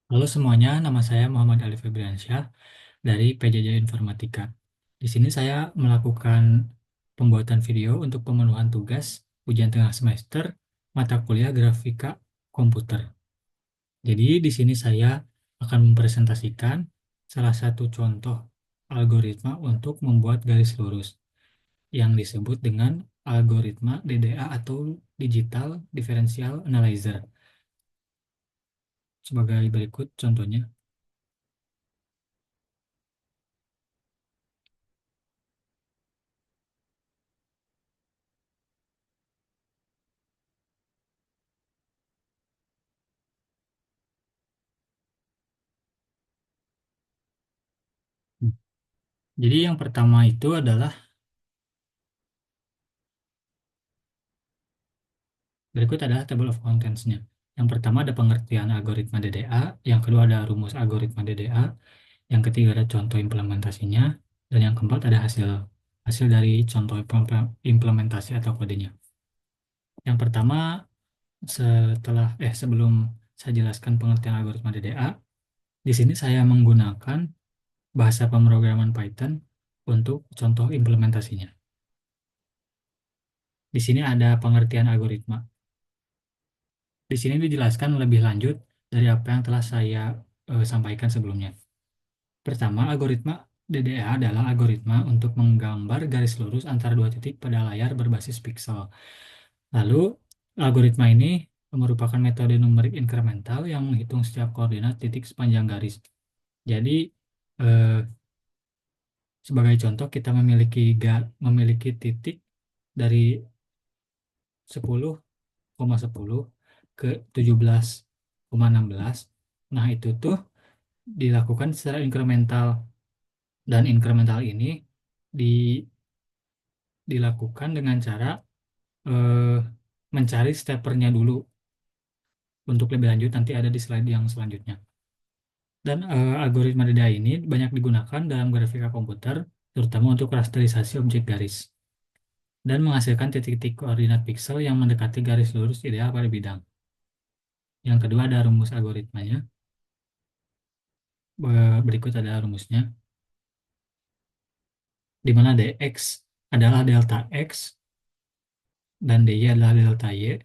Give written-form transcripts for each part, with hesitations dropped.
Halo semuanya, nama saya Muhammad Ali Febriansyah dari PJJ Informatika. Di sini saya melakukan pembuatan video untuk pemenuhan tugas ujian tengah semester mata kuliah grafika komputer. Jadi di sini saya akan mempresentasikan salah satu contoh algoritma untuk membuat garis lurus yang disebut dengan algoritma DDA atau Digital Differential Analyzer. Sebagai berikut contohnya. Jadi yang pertama itu adalah berikut adalah table of contents-nya. Yang pertama ada pengertian algoritma DDA, yang kedua ada rumus algoritma DDA, yang ketiga ada contoh implementasinya, dan yang keempat ada hasil hasil dari contoh implementasi atau kodenya. Yang pertama, sebelum saya jelaskan pengertian algoritma DDA, di sini saya menggunakan bahasa pemrograman Python untuk contoh implementasinya. Di sini ada pengertian algoritma. Di sini dijelaskan lebih lanjut dari apa yang telah saya sampaikan sebelumnya. Pertama, algoritma DDA adalah algoritma untuk menggambar garis lurus antara dua titik pada layar berbasis piksel. Lalu, algoritma ini merupakan metode numerik inkremental yang menghitung setiap koordinat titik sepanjang garis. Jadi, eh, sebagai contoh, kita memiliki titik dari 10,10 ke 17,16. Nah, itu tuh dilakukan secara inkremental, dan inkremental ini di, dilakukan dengan cara eh, mencari steppernya dulu. Untuk lebih lanjut nanti ada di slide yang selanjutnya. Dan algoritma DDA ini banyak digunakan dalam grafika komputer, terutama untuk rasterisasi objek garis dan menghasilkan titik-titik koordinat piksel yang mendekati garis lurus ideal pada bidang. Yang kedua ada rumus algoritmanya. Berikut ada rumusnya, di mana dx adalah delta x dan dy adalah delta y.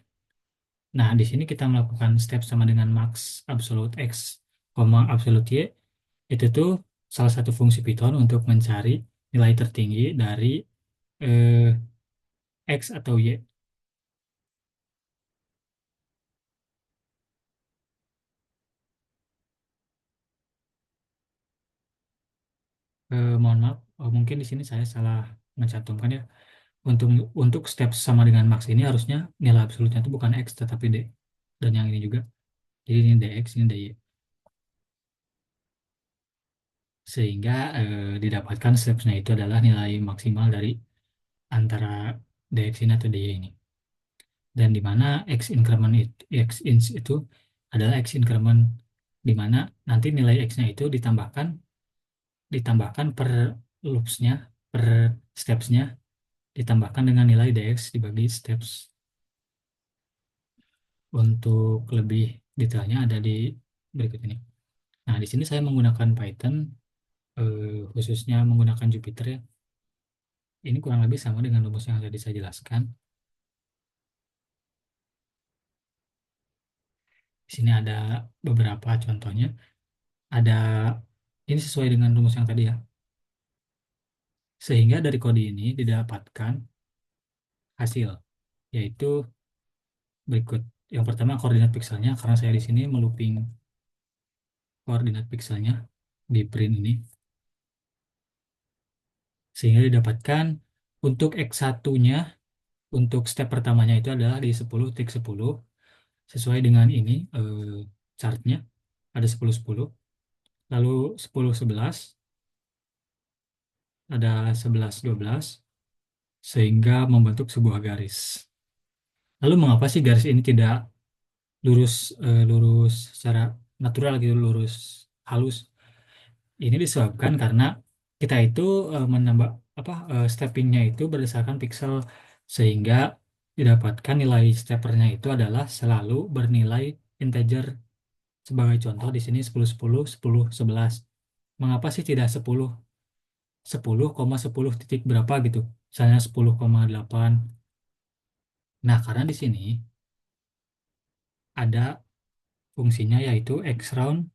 Nah, di sini kita melakukan step sama dengan max absolute x, absolute y. Itu tuh salah satu fungsi Python untuk mencari nilai tertinggi dari eh, x atau y. Mohon maaf, mungkin di sini saya salah mencantumkan ya. Untuk untuk step sama dengan max ini harusnya nilai absolutnya itu bukan x tetapi d. Dan yang ini juga. Jadi ini dx, ini dy. Sehingga didapatkan stepsnya itu adalah nilai maksimal dari antara dx ini atau dy ini. Dan di mana x ins itu adalah x increment, di mana nanti nilai x-nya itu ditambahkan per loopsnya, per stepsnya, ditambahkan dengan nilai dx dibagi steps. Untuk lebih detailnya ada di berikut ini. Nah, di sini saya menggunakan Python, khususnya menggunakan Jupyter ya. Ini kurang lebih sama dengan rumus yang tadi saya jelaskan. Di sini ada beberapa contohnya. Ada ini sesuai dengan rumus yang tadi ya. Sehingga dari kode ini didapatkan hasil, yaitu berikut. Yang pertama koordinat pikselnya, karena saya di sini melooping koordinat pikselnya di print ini. Sehingga didapatkan untuk X1-nya, untuk step pertamanya itu adalah di 10 sesuai dengan ini chartnya ada 10 lalu 10 11 ada 11 12 sehingga membentuk sebuah garis. Lalu mengapa sih garis ini tidak lurus, lurus secara natural gitu, lurus halus? Ini disebabkan karena kita itu menambah steppingnya itu berdasarkan pixel, sehingga didapatkan nilai steppernya itu adalah selalu bernilai integer. Sebagai contoh di sini 10 10 10 11. Mengapa sih tidak 10? 10,10 titik berapa gitu. Misalnya 10,8. Nah, karena di sini ada fungsinya yaitu X round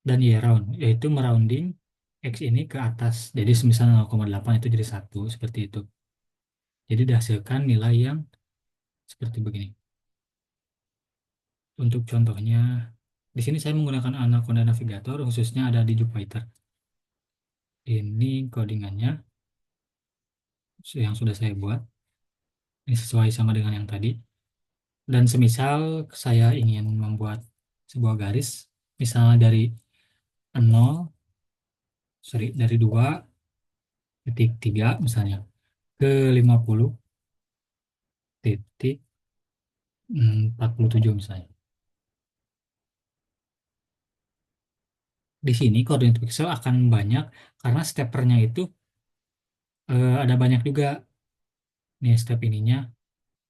dan Y round, yaitu merounding X ini ke atas. Jadi misalnya 0,8 itu jadi 1, seperti itu. Jadi dihasilkan nilai yang seperti begini. Untuk contohnya, di sini saya menggunakan Anaconda Navigator, khususnya ada di Jupyter. Ini codingannya yang sudah saya buat. Ini sesuai sama dengan yang tadi. Dan semisal saya ingin membuat sebuah garis, misalnya dari 0, sorry, dari 2,3 misalnya, ke 50,47 misalnya. Di sini koordinat pixel akan banyak karena steppernya itu ada banyak juga. Nih step ininya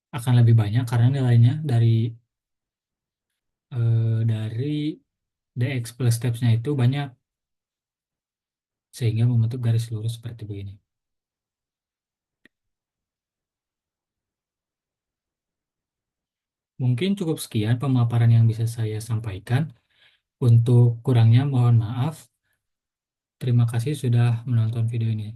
akan lebih banyak karena nilainya dari dx plus stepsnya itu banyak, sehingga membentuk garis lurus seperti begini. Mungkin cukup sekian pemaparan yang bisa saya sampaikan. Untuk kurangnya mohon maaf. Terima kasih sudah menonton video ini.